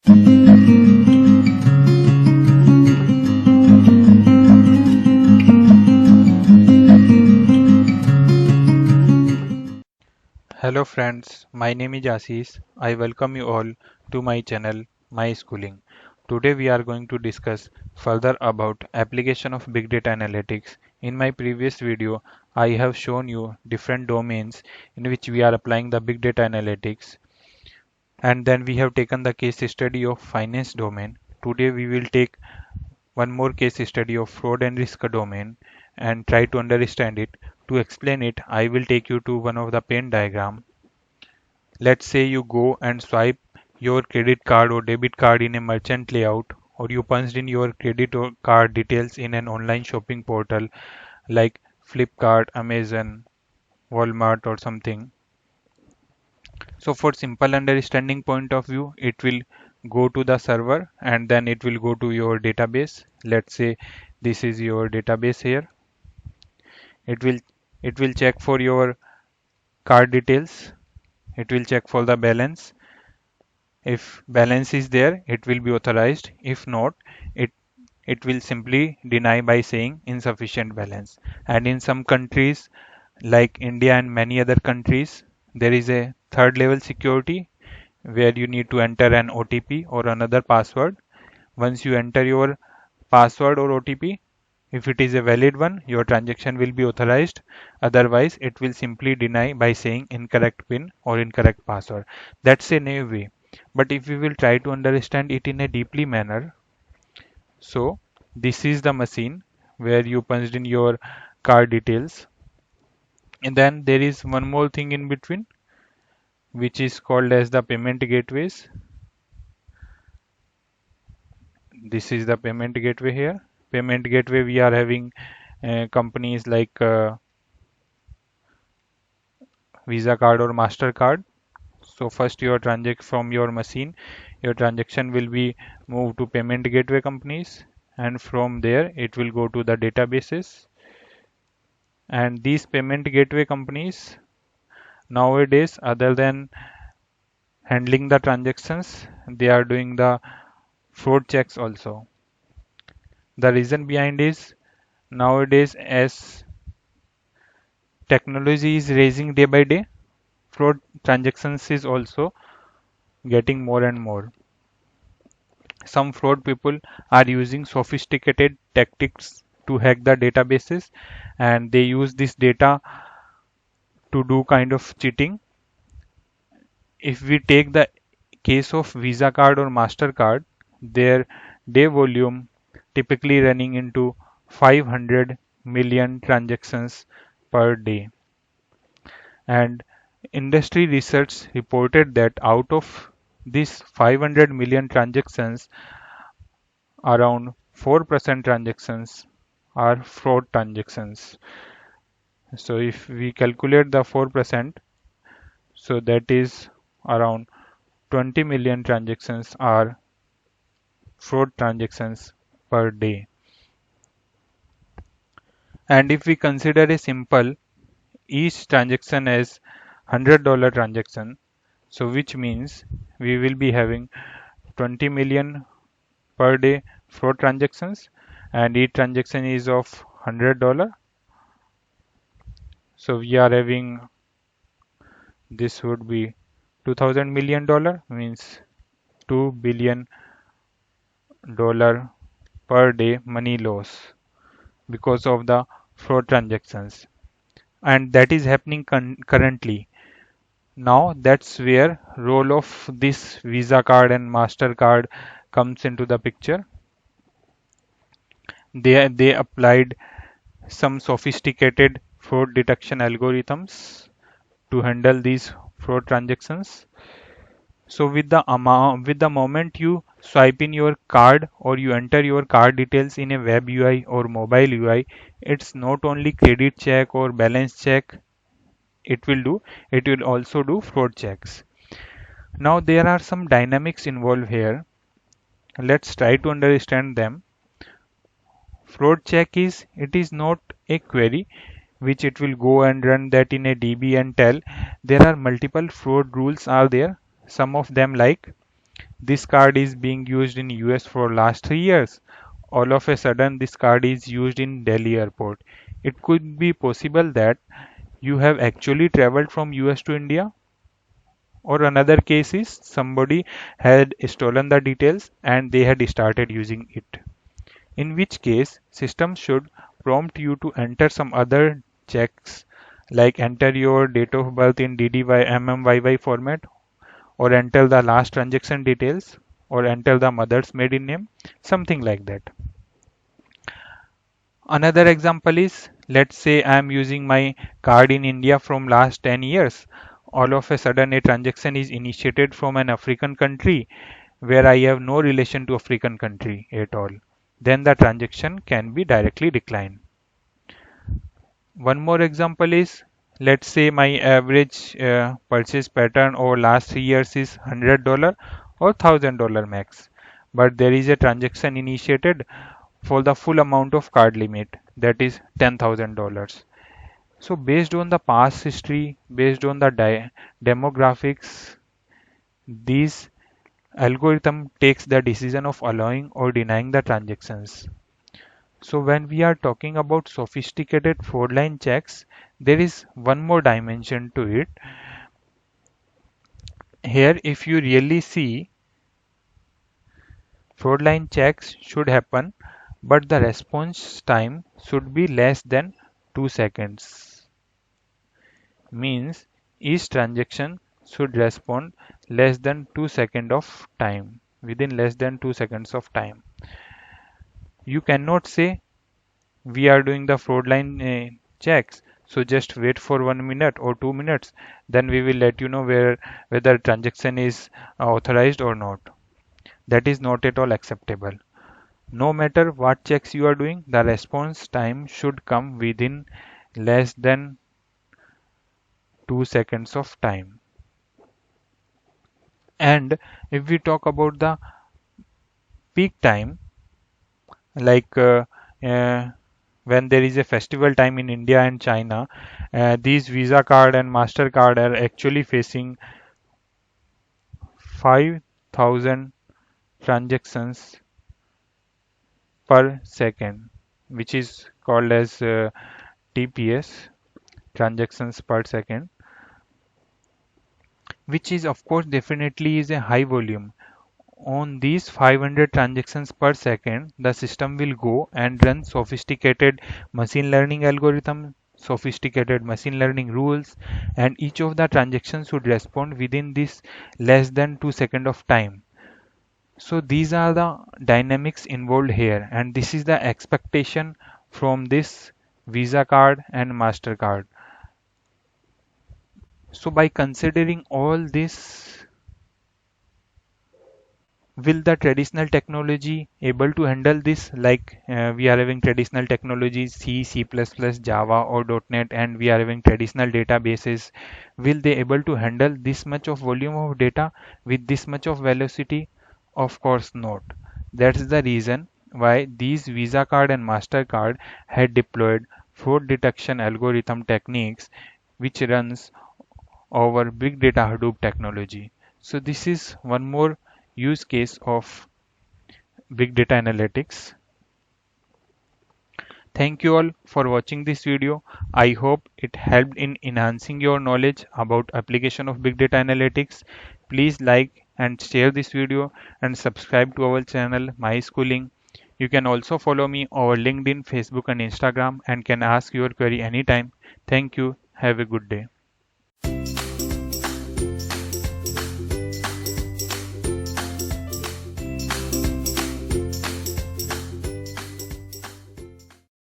Hello friends, my name is Assis. I welcome you all to my channel, My Schooling. Today we are going to discuss further about application of big data analytics. In my previous video, I have shown you different domains in which we are applying the big data analytics, and then we have taken the case study of finance domain. Today we will take one more case study of fraud and risk domain and try to understand it. To explain it, I will take you to one of the paint diagram. Let's say you go and swipe your credit card or debit card in a merchant layout, or you punched in your credit or card details in an online shopping portal like Flipkart, Amazon, Walmart, or something. So for simple understanding point of view, it will go to the server and then it will go to your database. Let's say this is your database here. It will check for your card details. It will check for the balance. If balance is there, it will be authorized. If not, it it will simply deny by saying insufficient balance. And in some countries like India and many other countries, there is a third level security where you need to enter an OTP or another password. Once you enter your password or OTP, if it is a valid one, your transaction will be authorized. Otherwise, it will simply deny by saying incorrect PIN or incorrect password. That's a new way. But if we will try to understand it in a deeply manner, so this is the machine where you punched in your card details. And then there is one more thing in between, which is called as the payment gateways. This is the payment gateway here. Payment gateway, we are having companies like Visa card or MasterCard. So first your transact from your machine, your transaction will be moved to payment gateway companies, and from there it will go to the databases. And these payment gateway companies nowadays, other than handling the transactions, they are doing the fraud checks also. The reason behind is nowadays, as technology is raising day by day, fraud transactions is also getting more and more. Some fraud people are using sophisticated tactics to hack the databases, and they use this data to do kind of cheating. If we take the case of Visa card or MasterCard, their day volume typically running into 500 million transactions per day. And industry research reported that out of these 500 million transactions, around 4% transactions are fraud transactions. So if we calculate the 4%, so that is around 20 million transactions are fraud transactions per day. And if we consider a simple each transaction as $100 transaction, so which means we will be having 20 million per day fraud transactions, and each transaction is of $100. So we are having, this would be $2000 million, means $2 billion per day money loss because of the fraud transactions, and that is happening currently. Now that's where role of this Visa card and MasterCard comes into the picture. They applied some sophisticated fraud detection algorithms to handle these fraud transactions. So with the moment you swipe in your card or you enter your card details in a web UI or mobile UI, it's not only credit check or balance check it will do, it will also do fraud checks. Now there are some dynamics involved here. Let's try to understand them. Fraud check is, it is not a query which it will go and run that in a DB and tell. There are multiple fraud rules are there. Some of them like this card is being used in US for last 3 years. All of a sudden, this card is used in Delhi airport. It could be possible that you have actually traveled from US to India. Or another case is somebody had stolen the details and they had started using it. In which case, system should prompt you to enter some other checks like enter your date of birth in DDY MMYY format, or enter the last transaction details, or enter the mother's maiden name, something like that. Another example is, let's say I am using my card in India from last 10 years. All of a sudden a transaction is initiated from an African country where I have no relation to African country at all. Then the transaction can be directly declined. One more example is, let's say my average purchase pattern over last 3 years is $100 or $1,000 max. But there is a transaction initiated for the full amount of card limit, that is $10,000. So based on the past history, based on the demographics, these algorithm takes the decision of allowing or denying the transactions. So when we are talking about sophisticated fraud line checks, there is one more dimension to it. Here, if you really see, fraud line checks should happen, but the response time should be less than 2 seconds. Means each transaction should respond less than 2 seconds of time, within less than 2 seconds of time. You cannot say we are doing the fraud line checks, so just wait for 1 minute or 2 minutes, then we will let you know whether transaction is authorized or not. That is not at all acceptable. No matter what checks you are doing, the response time should come within less than 2 seconds of time. And if we talk about the peak time, like when there is a festival time in India and China, these Visa card and MasterCard are actually facing 5,000 transactions per second, which is called as TPS, transactions per second, which is of course definitely is a high volume. On these 500 transactions per second, the system will go and run sophisticated machine learning algorithm, sophisticated machine learning rules, and each of the transactions should respond within this less than 2 second of time. So these are the dynamics involved here, and this is the expectation from this Visa card and MasterCard. So by considering all this, will the traditional technology able to handle this, like we are having traditional technologies C++, Java or .NET, and we are having traditional databases, will they able to handle this much of volume of data with this much of velocity? Of course not. That's the reason why these Visa card and MasterCard had deployed fraud detection algorithm techniques which runs over big data Hadoop technology. So this is one more use case of big data analytics. Thank you all for watching this video. I hope it helped in enhancing your knowledge about application of big data analytics. Please like and share this video and subscribe to our channel My Schooling. You can also follow me over LinkedIn, Facebook and Instagram and can ask your query anytime. Thank you. Have a good day.